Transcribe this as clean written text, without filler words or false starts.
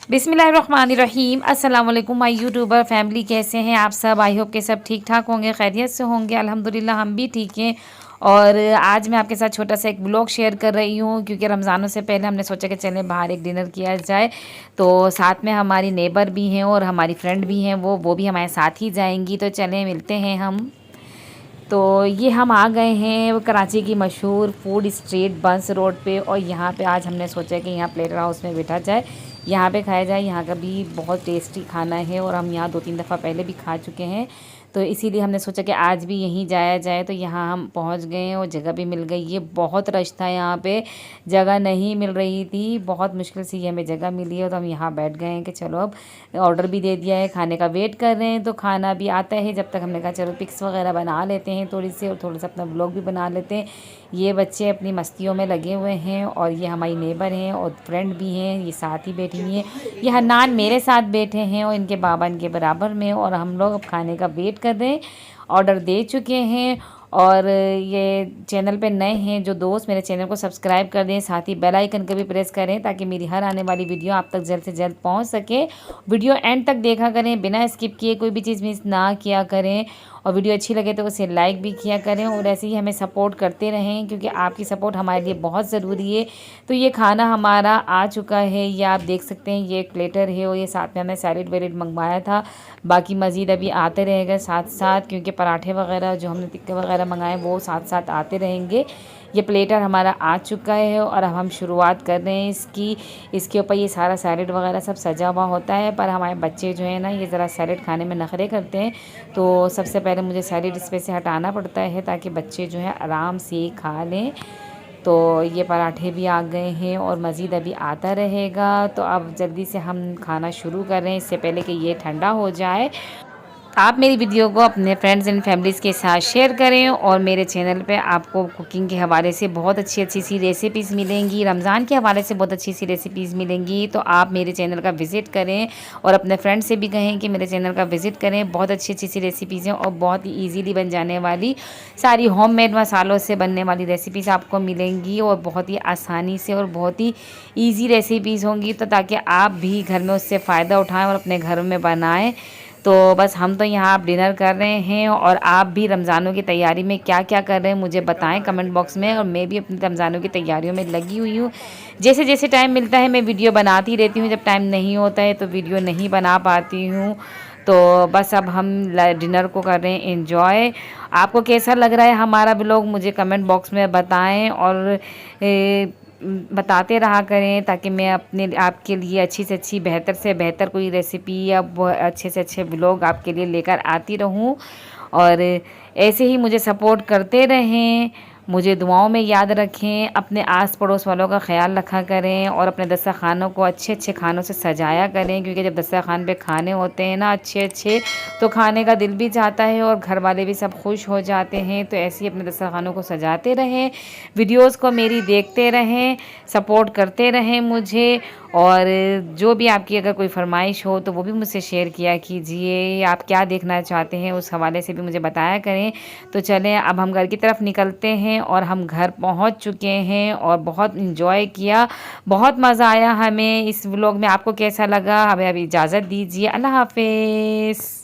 बिस्मिल्लाहिर्रहमानिर्रहीम। अस्सलाम वालेकुम माय यूट्यूबर फैमिली, कैसे हैं आप सब? आई होप के सब ठीक ठाक होंगे, खैरियत से होंगे। अल्हम्दुलिल्लाह हम भी ठीक हैं। और आज मैं आपके साथ छोटा सा एक ब्लॉग शेयर कर रही हूँ क्योंकि रमज़ानों से पहले हमने सोचा कि चलें बाहर एक डिनर किया जाए। तो साथ में हमारी नेबर भी हैं और हमारी फ्रेंड भी हैं, वो भी हमारे साथ ही जाएंगी। तो चलें मिलते हैं हम। तो ये हम आ गए हैं वो कराची की मशहूर फूड स्ट्रीट बंस रोड पे, और यहाँ पे आज हमने सोचा कि यहाँ प्लेटर हाउस में बैठा जाए, यहाँ पे खाया जाए। यहाँ का भी बहुत टेस्टी खाना है और हम यहाँ 2-3 दफ़ा पहले भी खा चुके हैं, तो इसीलिए हमने सोचा कि आज भी यहीं जाया जाए। तो यहाँ हम पहुँच गए हैं और जगह भी मिल गई। ये बहुत रश था यहाँ पे, जगह नहीं मिल रही थी, बहुत मुश्किल से ये हमें जगह मिली है। तो हम यहाँ बैठ गए हैं कि चलो अब ऑर्डर भी दे दिया है, खाने का वेट कर रहे हैं। तो खाना भी आता है, जब तक हमने कहा चलो पिक्स वगैरह बना लेते हैं थोड़ी सी, और थोड़ा सा अपना ब्लॉग भी बना लेते हैं। ये बच्चे अपनी मस्तियों में लगे हुए हैं और ये हमारी नेबर हैं और फ्रेंड भी हैं, ये साथ ही बैठी हुई हैं। ये हन्नान मेरे साथ बैठे हैं और इनके बाबा इनके बराबर में, और हम लोग अब खाने का वेट कर रहे हैं। ऑर्डर दे चुके हैं। और ये चैनल पे नए हैं जो दोस्त, मेरे चैनल को सब्सक्राइब कर दें, साथ ही बेल आइकन को भी प्रेस करें ताकि मेरी हर आने वाली वीडियो आप तक जल्द से जल्द पहुंच सके। वीडियो एंड तक देखा करें, बिना स्किप किए कोई भी चीज़ मिस ना किया करें। और वीडियो अच्छी लगे तो उसे लाइक भी किया करें, और ऐसे ही हमें सपोर्ट करते रहें क्योंकि आपकी सपोर्ट हमारे लिए बहुत ज़रूरी है। तो ये खाना हमारा आ चुका है, ये आप देख सकते हैं, ये एक प्लेटर है और ये साथ में हमने सैलेड वैलेड मंगवाया था। बाकी मज़ीद अभी आते रहेगा साथ साथ, क्योंकि पराठे वगैरह जो हमने टिक्के वगैरह मंगाए वो साथ साथ आते रहेंगे। ये प्लेटर हमारा आ चुका है और अब हम शुरुआत कर रहे हैं इसकी। इसके ऊपर ये सारा सैलेड वगैरह सब सजा हुआ होता है, पर हमारे बच्चे जो है ना ये ज़रा सैलेड खाने में नखरे करते हैं, तो सबसे पहले मुझे सैलेड इस पे से हटाना पड़ता है ताकि बच्चे जो है आराम से खा लें। तो ये पराठे भी आ गए हैं और मज़ीद अभी आता रहेगा। तो अब जल्दी से हम खाना शुरू कर रहे हैं इससे पहले कि ये ठंडा हो जाए। आप मेरी वीडियो को अपने फ्रेंड्स एंड फैमिलीज़ के साथ शेयर करें, और मेरे चैनल पे आपको कुकिंग के हवाले से बहुत अच्छी अच्छी सी रेसिपीज़ मिलेंगी, रमज़ान के हवाले से बहुत अच्छी सी रेसिपीज़ मिलेंगी। तो आप मेरे चैनल का विज़िट करें और अपने फ्रेंड से भी कहें कि मेरे चैनल का विज़िट करें। बहुत अच्छी अच्छी सी रेसिपीज़ हैं और बहुत ही ईजीली बन जाने वाली, सारी होममेड मसालों से बनने वाली रेसिपीज़ आपको मिलेंगी, और बहुत ही आसानी से और बहुत ही ईजी रेसिपीज़ होंगी, तो ताकि आप भी घर में उससे फ़ायदा उठाएँ और अपने घरों में बनाएँ। तो बस हम तो यहाँ आप डिनर कर रहे हैं, और आप भी रमज़ानों की तैयारी में क्या क्या कर रहे हैं मुझे बताएं कमेंट बॉक्स में। और मैं भी अपनी रमज़ानों की तैयारियों में लगी हुई हूँ। जैसे जैसे टाइम मिलता है मैं वीडियो बनाती रहती हूँ, जब टाइम नहीं होता है तो वीडियो नहीं बना पाती हूँ। तो बस अब हम डिनर को कर रहे हैं एंजॉय। आपको कैसा लग रहा है हमारा ब्लॉग मुझे कमेंट बॉक्स में बताएं, और बताते रहा करें ताकि मैं अपने आपके लिए अच्छी से बेहतर कोई रेसिपी या अच्छे से अच्छे ब्लॉग आपके लिए लेकर आती रहूं। और ऐसे ही मुझे सपोर्ट करते रहें, मुझे दुआओं में याद रखें, अपने आस पड़ोस वालों का ख्याल रखा करें, और अपने दस्तरखानों को अच्छे अच्छे खानों से सजाया करें, क्योंकि जब दस्तरखान पे खाने होते हैं ना अच्छे अच्छे, तो खाने का दिल भी चाहता है और घर वाले भी सब खुश हो जाते हैं। तो ऐसे ही अपने दस्तरखानों को सजाते रहें, वीडियोस को मेरी देखते रहें, सपोर्ट करते रहें मुझे। और जो भी आपकी अगर कोई फरमाइश हो तो वो भी मुझसे शेयर किया कीजिए, आप क्या देखना चाहते हैं उस हवाले से भी मुझे बताया करें। तो चलें अब हम घर की तरफ निकलते हैं, और हम घर पहुंच चुके हैं और बहुत इंजॉय किया, बहुत मज़ा आया हमें इस व्लॉग में। आपको कैसा लगा हमें अभी इजाज़त दीजिए, अल्लाह हाफिज़।